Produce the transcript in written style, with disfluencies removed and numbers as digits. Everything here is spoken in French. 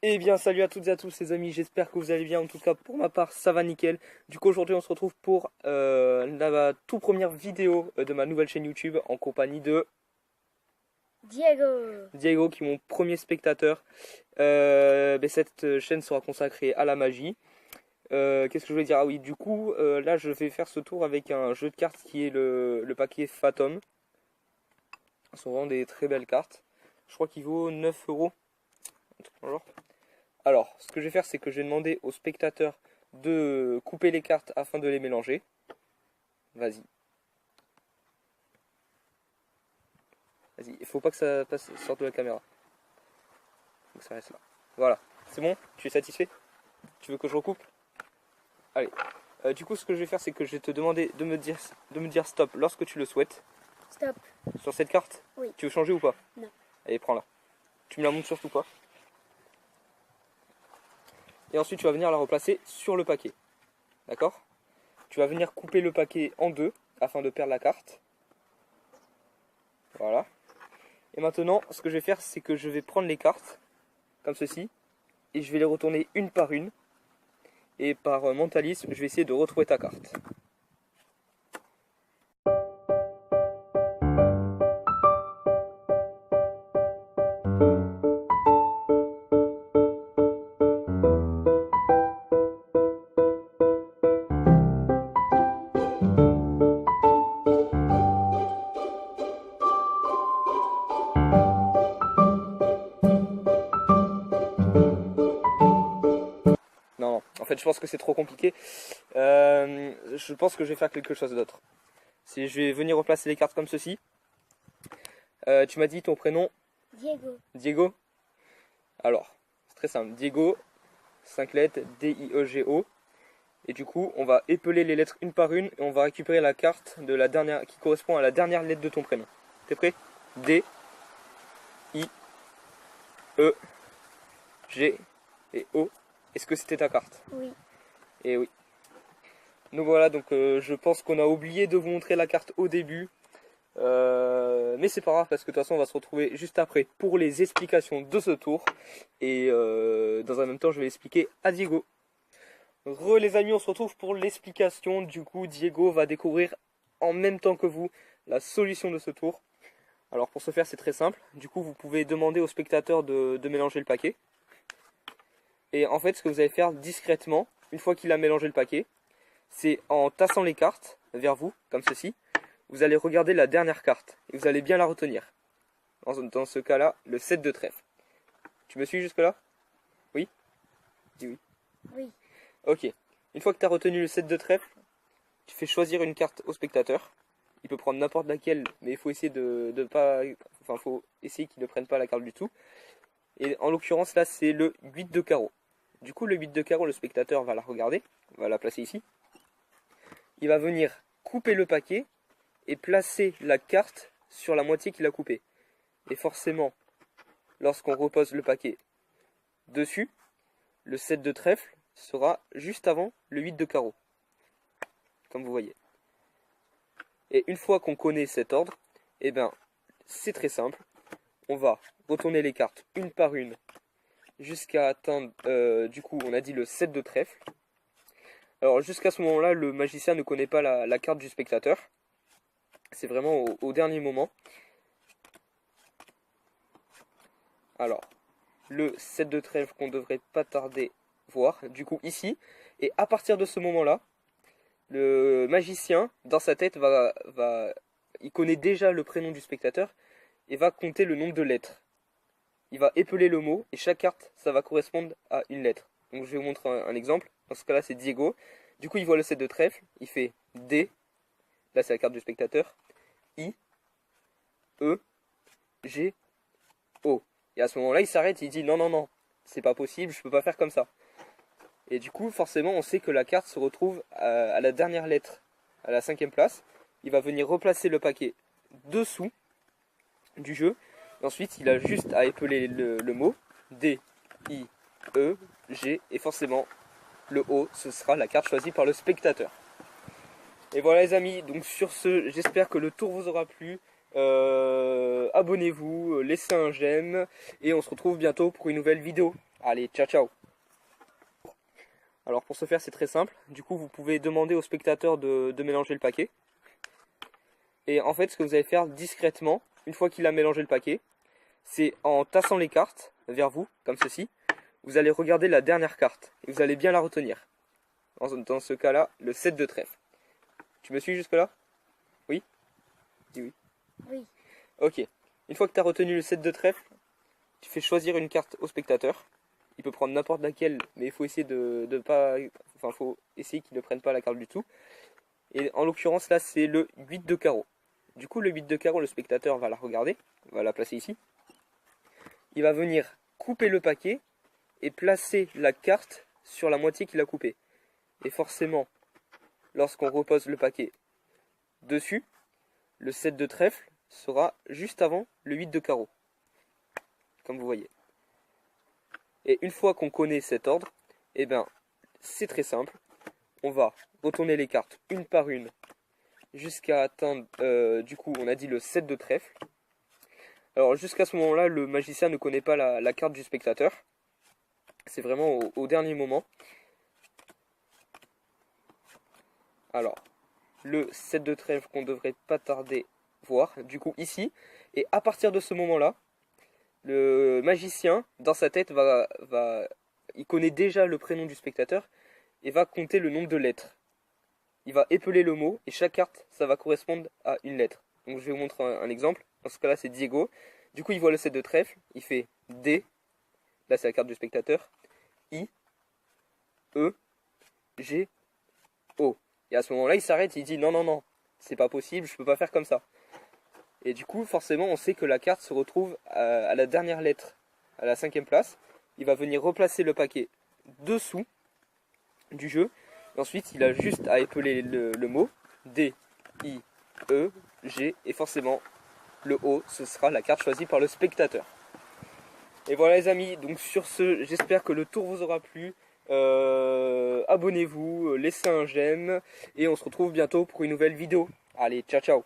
Eh bien salut à toutes et à tous les amis, j'espère que vous allez bien, en tout cas pour ma part ça va nickel. Du coup aujourd'hui on se retrouve pour la toute première vidéo de ma nouvelle chaîne YouTube en compagnie de Diego qui est mon premier spectateur. Cette chaîne sera consacrée à la magie. Qu'est-ce que je voulais dire? Ah oui, du coup là je vais faire ce tour avec un jeu de cartes qui est le paquet Fathom. Ce sont vraiment des très belles cartes. Je crois qu'il vaut 9 euros. Alors, ce que je vais faire, c'est que je vais demander aux spectateurs de couper les cartes afin de les mélanger. Vas-y. Vas-y, il faut pas que ça sorte de la caméra. Donc ça reste là. Voilà. C'est bon? Tu es satisfait? Tu veux que je recoupe? Allez. Du coup, ce que je vais faire, c'est que je vais te demander de me dire stop lorsque tu le souhaites. Stop. Sur cette carte? Oui. Tu veux changer ou pas? Non. Allez, prends-la. Tu me la montres surtout pas. Et ensuite, tu vas venir la replacer sur le paquet. D'accord? Tu vas venir couper le paquet en deux afin de perdre la carte. Voilà. Et maintenant, ce que je vais faire, c'est que je vais prendre les cartes, comme ceci, et je vais les retourner une par une. Et par mentalisme, je vais essayer de retrouver ta carte. Non, en fait je pense que c'est trop compliqué. Je pense que je vais faire quelque chose d'autre. Si je vais venir replacer les cartes comme ceci. Tu m'as dit ton prénom? Diego. Diego? Alors, c'est très simple. Diego, 5 lettres, D-I-E-G-O. Et du coup, on va épeler les lettres une par une et on va récupérer la carte de la dernière qui correspond à la dernière lettre de ton prénom. T'es prêt? D, I, E, G et O. Est-ce que c'était ta carte? Oui. Et oui. Donc voilà, donc je pense qu'on a oublié de vous montrer la carte au début. Mais c'est pas grave parce que de toute façon on va se retrouver juste après pour les explications de ce tour. Et dans un même temps je vais expliquer à Diego. Les amis, on se retrouve pour l'explication. Du coup Diego va découvrir en même temps que vous la solution de ce tour. Alors pour ce faire c'est très simple. Du coup vous pouvez demander au spectateur de mélanger le paquet. Et en fait ce que vous allez faire discrètement, une fois qu'il a mélangé le paquet, c'est en tassant les cartes vers vous, comme ceci, vous allez regarder la dernière carte et vous allez bien la retenir. Dans ce cas-là, le 7 de trèfle. Tu me suis jusque-là? Oui? Dis oui. Oui. Ok. Une fois que tu as retenu le 7 de trèfle, tu fais choisir une carte au spectateur. Il peut prendre n'importe laquelle, mais il faut essayer faut essayer qu'il ne prenne pas la carte du tout. Et en l'occurrence, là, c'est le 8 de carreau. Du coup, le 8 de carreau, le spectateur va la regarder, va la placer ici. Il va venir couper le paquet et placer la carte sur la moitié qu'il a coupée. Et forcément, lorsqu'on repose le paquet dessus, le 7 de trèfle sera juste avant le 8 de carreau. Comme vous voyez. Et une fois qu'on connaît cet ordre, eh ben, c'est très simple. On va retourner les cartes une par une jusqu'à atteindre, du coup, on a dit le 7 de trèfle. Alors jusqu'à ce moment-là, le magicien ne connaît pas la carte du spectateur. C'est vraiment au dernier moment. Alors, le 7 de trèfle qu'on devrait pas tarder voir, du coup ici. Et à partir de ce moment-là, le magicien, dans sa tête, il connaît déjà le prénom du spectateur et va compter le nombre de lettres. Il va épeler le mot et chaque carte, ça va correspondre à une lettre. Donc je vais vous montrer un exemple. Dans ce cas-là, c'est Diego. Du coup, il voit le 7 de trèfle. Il fait D. Là, c'est la carte du spectateur. I. E. G. O. Et à ce moment-là, il s'arrête. Il dit non, non, non. C'est pas possible. Je peux pas faire comme ça. Et du coup, forcément, on sait que la carte se retrouve à la dernière lettre, à la 5e place. Il va venir replacer le paquet dessous du jeu. Et ensuite, il a juste à épeler le mot D, I, E, G. Et forcément, le O, ce sera la carte choisie par le spectateur. Et voilà les amis, donc sur ce, j'espère que le tour vous aura plu. Abonnez-vous, laissez un j'aime et on se retrouve bientôt pour une nouvelle vidéo. Allez, ciao ciao. Alors pour ce faire c'est très simple, du coup vous pouvez demander au spectateur de mélanger le paquet. Et en fait ce que vous allez faire discrètement, une fois qu'il a mélangé le paquet, c'est en tassant les cartes vers vous, comme ceci, vous allez regarder la dernière carte et vous allez bien la retenir. Dans ce cas-là, le 7 de trèfle. Tu me suis jusque-là? Oui? Dis oui. Oui. Ok. Une fois que tu as retenu le 7 de trèfle, tu fais choisir une carte au spectateur. Il peut prendre n'importe laquelle, mais il faut essayer de pas... Enfin, faut essayer qu'il ne prenne pas la carte du tout. Et en l'occurrence, là, c'est le 8 de carreau. Du coup, le 8 de carreau, le spectateur va la regarder, va la placer ici. Il va venir couper le paquet et placer la carte sur la moitié qu'il a coupée. Et forcément, lorsqu'on repose le paquet dessus, le 7 de trèfle sera juste avant le 8 de carreau. Comme vous voyez. Et une fois qu'on connaît cet ordre, eh ben, c'est très simple. On va retourner les cartes une par une jusqu'à atteindre, du coup, on a dit le 7 de trèfle. Alors jusqu'à ce moment-là, le magicien ne connaît pas la carte du spectateur. C'est vraiment au dernier moment. Alors, le 7 de trèfle qu'on devrait pas tarder voir, du coup ici. Et à partir de ce moment-là, le magicien, dans sa tête, il connaît déjà le prénom du spectateur et va compter le nombre de lettres. Il va épeler le mot et chaque carte, ça va correspondre à une lettre. Donc je vais vous montrer un exemple. Dans ce cas-là, c'est Diego. Du coup, il voit le 7 de trèfle. Il fait D. Là, c'est la carte du spectateur. I. E. G. O. Et à ce moment-là, il s'arrête. Il dit non, non, non. C'est pas possible. Je peux pas faire comme ça. Et du coup, forcément, on sait que la carte se retrouve à la dernière lettre, à la 5e place. Il va venir replacer le paquet dessous du jeu. Et ensuite, il a juste à épeler le mot D, I, E, G. Et forcément, le O, ce sera la carte choisie par le spectateur. Et voilà les amis, donc sur ce, j'espère que le tour vous aura plu. Abonnez-vous, laissez un j'aime. Et on se retrouve bientôt pour une nouvelle vidéo. Allez, ciao ciao.